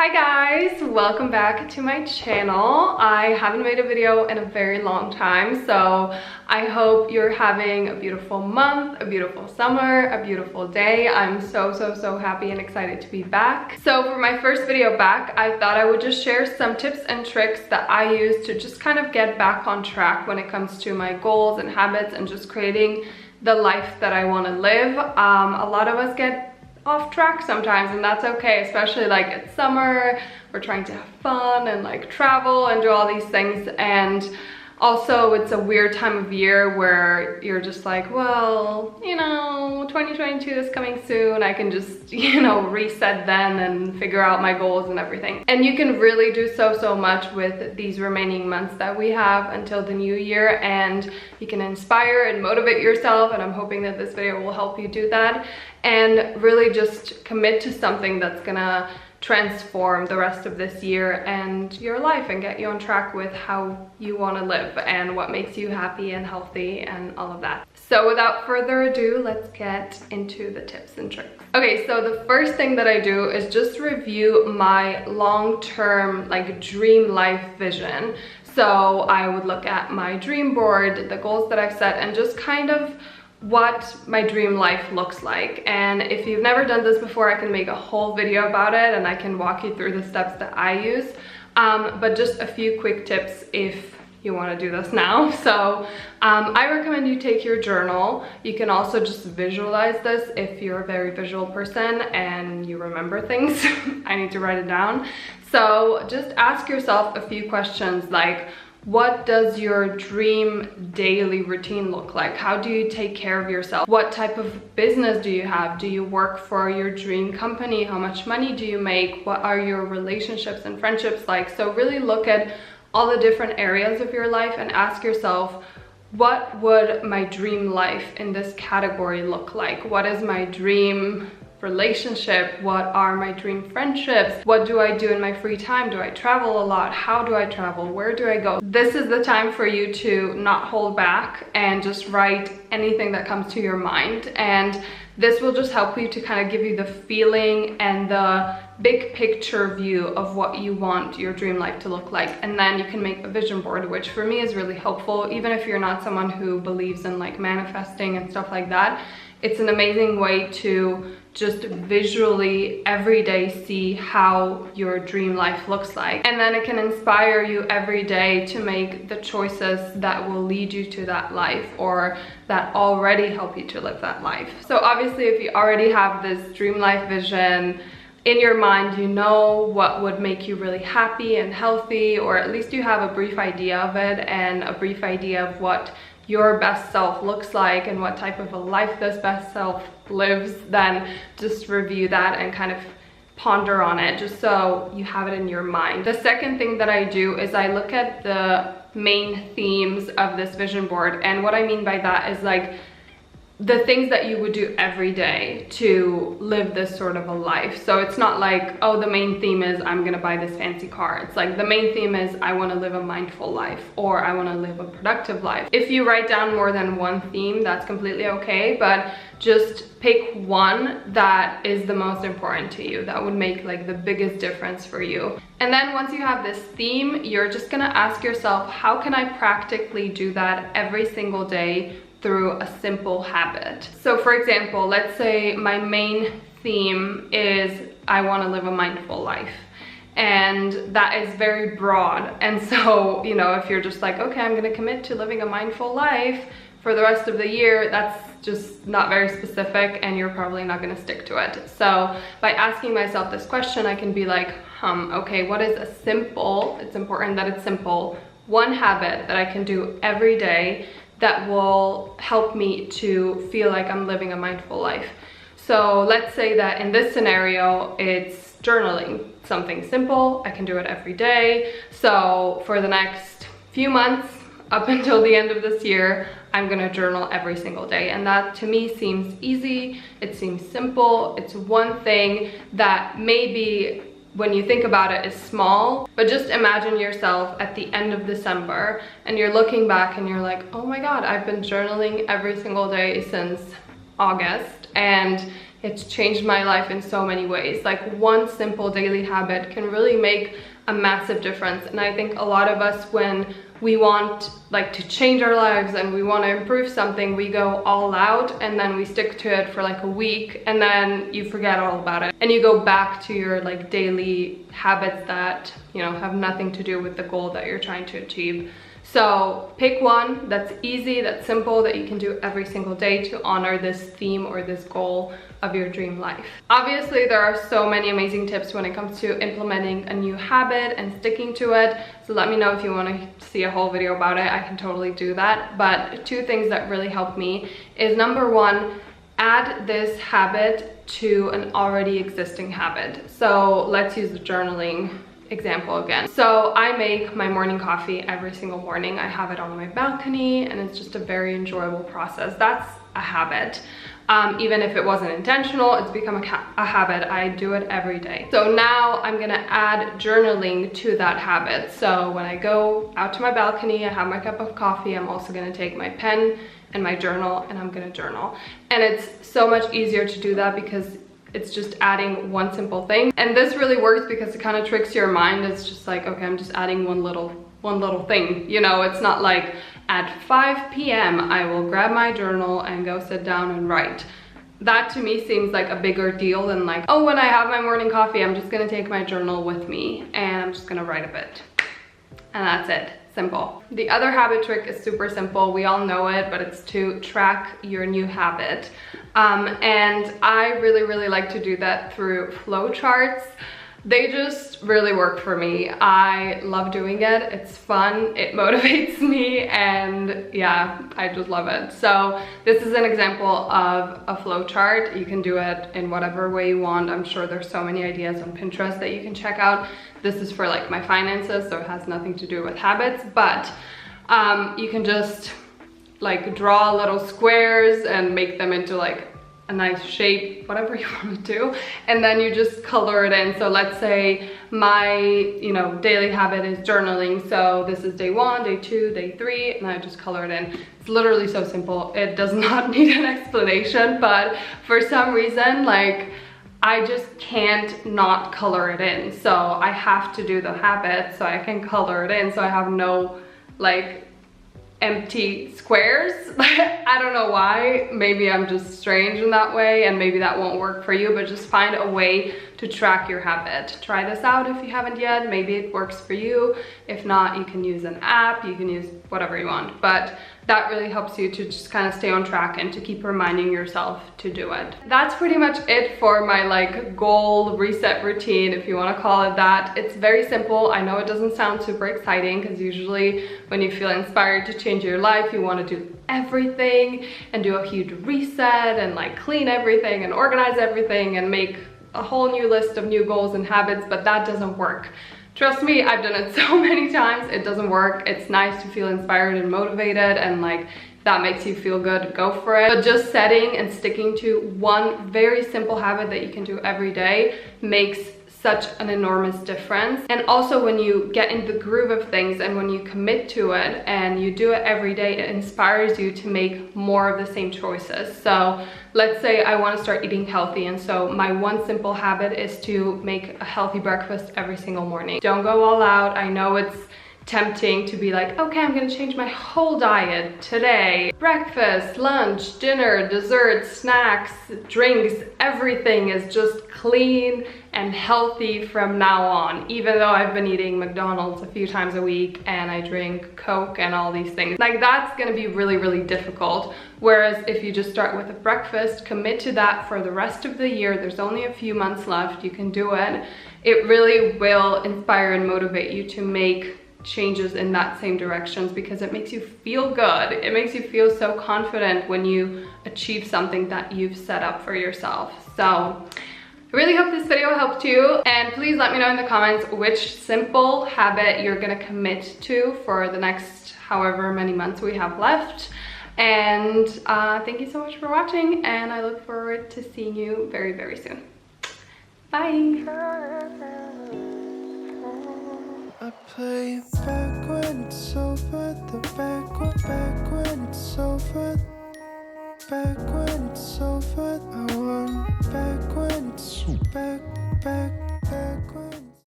Hi guys, welcome back to my channel. I haven't made a video in a very long time, so I hope you're having a beautiful month, a beautiful summer, a beautiful day. I'm so happy and excited to be back. So for my first video back, I thought I would just share some tips and tricks that I use to just kind of get back on track when it comes to my goals and habits and just creating the life that I want to live. A lot of us get off track sometimes, and that's okay, especially like it's summer, we're trying to have fun and like travel and do all these things, and also it's a weird time of year where you're just like, well, 2022 is coming soon, I can just reset then and figure out my goals and everything. And you can really do so much with these remaining months that we have until the new year, and you can inspire and motivate yourself, and I'm hoping that this video will help you do that and really just commit to something that's gonna transform the rest of this year and your life and get you on track with how you want to live and what makes you happy and healthy and all of that. So without further ado, let's get into the tips and tricks. Okay, so the first thing that I do is just review my long-term like dream life vision. So I would look at my dream board, the goals that I've set, and just kind of what my dream life looks like. And if you've never done this before, I can make a whole video about it and I can walk you through the steps that I use, but just a few quick tips if you want to do this now. So I recommend you take your journal. You can also just visualize this if you're a very visual person and you remember things. I need to write it down. So just ask yourself a few questions like, what does your dream daily routine look like? How do you take care of yourself? What type of business do you have? Do you work for your dream company? How much money do you make? What are your relationships and friendships like? So really look at all the different areas of your life and ask yourself, what would my dream life in this category look like? What is my dream relationship? What are my dream friendships? What do I do in my free time? Do I travel a lot? How do I travel? Where do I go? This is the time for you to not hold back and just write anything that comes to your mind, and this will just help you to kind of give you the feeling and the big picture view of what you want your dream life to look like. And then you can make a vision board, which for me is really helpful. Even if you're not someone who believes in like manifesting and stuff like that, it's an amazing way to just visually every day see how your dream life looks like. And then it can inspire you every day to make the choices that will lead you to that life or that already help you to live that life. So obviously if you already have this dream life vision in your mind, you know what would make you really happy and healthy, or at least you have a brief idea of it and a brief idea of what your best self looks like and what type of a life this best self lives, then just review that and kind of ponder on it just so you have it in your mind. The second thing that I do is I look at the main themes of this vision board, and what I mean by that is like the things that you would do every day to live this sort of a life. So it's not like, oh, the main theme is I'm gonna buy this fancy car. It's like the main theme is I want to live a mindful life, or I want to live a productive life. If you write down more than one theme, that's completely okay, but just pick one that is the most important to you, that would make like the biggest difference for you. And then once you have this theme, you're just gonna ask yourself, how can I practically do that every single day through a simple habit? So for example, let's say my main theme is I want to live a mindful life, and that is very broad. And so if you're just like, okay, I'm gonna commit to living a mindful life for the rest of the year, that's just not very specific and you're probably not gonna stick to it. So by asking myself this question, I can be like, okay, what is a simple, it's important that it's simple, one habit that I can do every day that will help me to feel like I'm living a mindful life. So let's say that in this scenario, it's journaling, something simple. I can do it every day. So for the next few months, up until the end of this year, I'm gonna journal every single day. And that to me seems easy, it seems simple. It's one thing that maybe when you think about it is small, but just imagine yourself at the end of December and you're looking back and you're like, oh my God, I've been journaling every single day since August, and it's changed my life in so many ways. Like one simple daily habit can really make a massive difference. And I think a lot of us, when we want like to change our lives and we want to improve something, we go all out and then we stick to it for like a week and then you forget all about it and you go back to your like daily habits that, you know, have nothing to do with the goal that you're trying to achieve. So pick one that's easy, that's simple, that you can do every single day to honor this theme or this goal of your dream life. Obviously, there are so many amazing tips when it comes to implementing a new habit and sticking to it. So let me know if you want to see a whole video about it. I can totally do that. But 2 things that really helped me is, number 1, add this habit to an already existing habit. So let's use the journaling example again. So I make my morning coffee every single morning. I have it on my balcony and it's just a very enjoyable process. That's a habit. Even if it wasn't intentional, it's become a habit. I do it every day. So now I'm gonna add journaling to that habit. So when I go out to my balcony, I have my cup of coffee, I'm also gonna take my pen and my journal and I'm gonna journal. And it's so much easier to do that because it's just adding one simple thing. And this really works because it kind of tricks your mind. It's just like, okay, I'm just adding one little thing. You know, it's not like at 5 p.m. I will grab my journal and go sit down and write. That to me seems like a bigger deal than like, oh, when I have my morning coffee, I'm just gonna take my journal with me and I'm just gonna write a bit. And that's it. Simple. The other habit trick is super simple. We all know it, but it's to track your new habit. And I really like to do that through flowcharts. They just really work for me. I love doing it. It's fun, it motivates me, and yeah, I just love it. So this is an example of a flowchart. You can do it in whatever way you want. I'm sure there's so many ideas on Pinterest that you can check out. This is for like my finances, so it has nothing to do with habits, but you can just like draw little squares and make them into like a nice shape, whatever you want to do, and then you just color it in. So let's say my, you know, daily habit is journaling, so this is day 1, day 2, day 3, and I just color it in. It's literally so simple. It does not need an explanation, but for some reason, like, I just can't not color it in. So I have to do the habit so I can color it in, so I have no like empty squares. I don't know why. Maybe I'm just strange in that way, and maybe that won't work for you, but just find a way to track your habit. Try this out if you haven't yet. Maybe it works for you. If not, you can use an app, you can use whatever you want, but that really helps you to just kind of stay on track and to keep reminding yourself to do it. That's pretty much it for my like goal reset routine, if you want to call it that. It's very simple. I know it doesn't sound super exciting because usually when you feel inspired to change your life, you want to do everything and do a huge reset and like clean everything and organize everything and make a whole new list of new goals and habits, but that doesn't work. Trust me, I've done it so many times. It doesn't work. It's nice to feel inspired and motivated, and like that makes you feel good, go for it. But just setting and sticking to one very simple habit that you can do every day makes such an enormous difference. And also when you get in the groove of things and when you commit to it and you do it every day, it inspires you to make more of the same choices. So let's say I want to start eating healthy, and so my one simple habit is to make a healthy breakfast every single morning. Don't go all out. I know it's tempting to be like, okay, I'm gonna change my whole diet today. Breakfast, lunch, dinner, dessert, snacks, drinks, everything is just clean and healthy from now on, even though I've been eating McDonald's a few times a week and I drink Coke and all these things. Like, that's gonna be really difficult. Whereas if you just start with a breakfast, commit to that for the rest of the year, there's only a few months left, you can do it. It really will inspire and motivate you to make changes in that same directions, because it makes you feel good. It makes you feel so confident when you achieve something that you've set up for yourself. So I really hope this video helped you, and please let me know in the comments which simple habit you're gonna commit to for the next however many months we have left. And thank you so much for watching, and I look forward to seeing you very soon. Bye. I play back when it's over, the back when it's over, back when it's over. I want back when it's back, back.